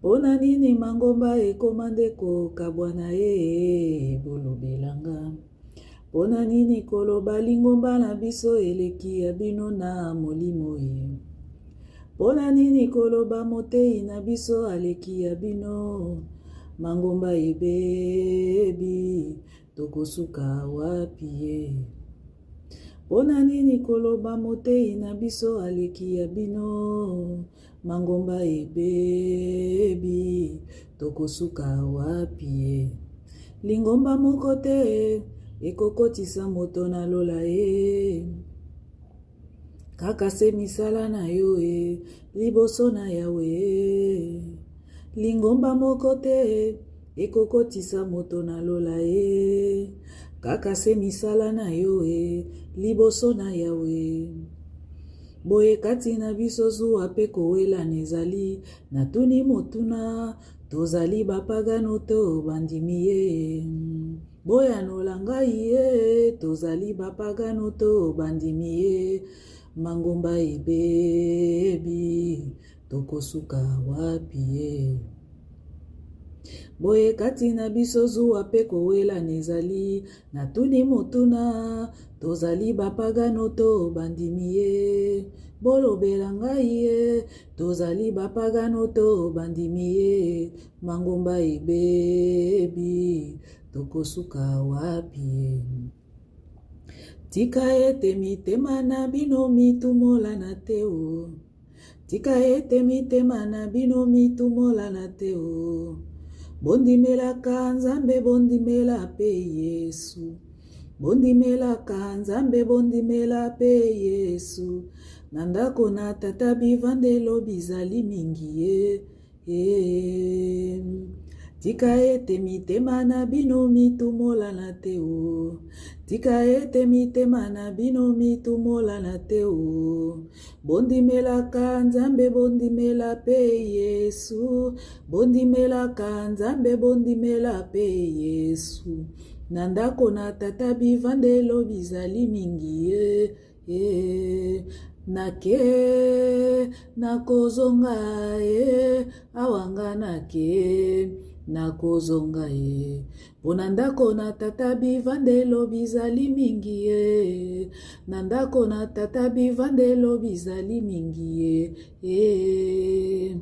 Pona nini mangomba ekomandeko kabwana bolobelanga. Pona nini koloba lingomba na biso eleki ya bino na molimo ye. Pona nini koloba motei na biso aleki ya bino. Mangomba ebebi tokosuka wapi ye. Pona nini koloba motei na biso aleki ya bino. Mangomba ebebi tokosuka wapi ye. Lingomba moko te ekokotisa moto na lola ye. Kaka se misala na yo liboso na Yawe. Lingomba moko te ekokotisa moto na lola ye. Kaka se misala na yo liboso na Yawe. Boye kati na biso zuwa pe kowela nezali na tuni motuna tozali bapagano to bandimi ye. Boya nolanga ye tozali bapagano to bandimi ye. Mangomba ebebi tokosuka wapi ye. Boye kati na biso zuwa pe kowela nezali na tuni motuna tozali bapagano to bandimi ye. Bolobela ngai ye tozali bapagano to bandimi ye. Mangomba ebebi tokosuka wapi ye. Tika ete mitema na bino mitumola na teo. Tika ete mitema na bino mitumola na teo. Bondimelaka Nzambe bondimela pe Yesu. Bondimelaka Nzambe bondimela pe Yesu. Nandako na tata bivandelo bizali mingi ye. Tika ete mitema na bino mitumola na teo. Tika ete mitema na bino mitumola na teo. Bondimelaka Nzambe bondimela pe Yesu. Bondimelaka Nzambe bondimela pe Yesu. Nandako na tata bivandelo bizali mingi ye. Nake nakozonga awanga nake nakozonga Pona ndako na tata bivandelo bizali mingi ye. Nandako na tata bivandelo bizali mingi ye.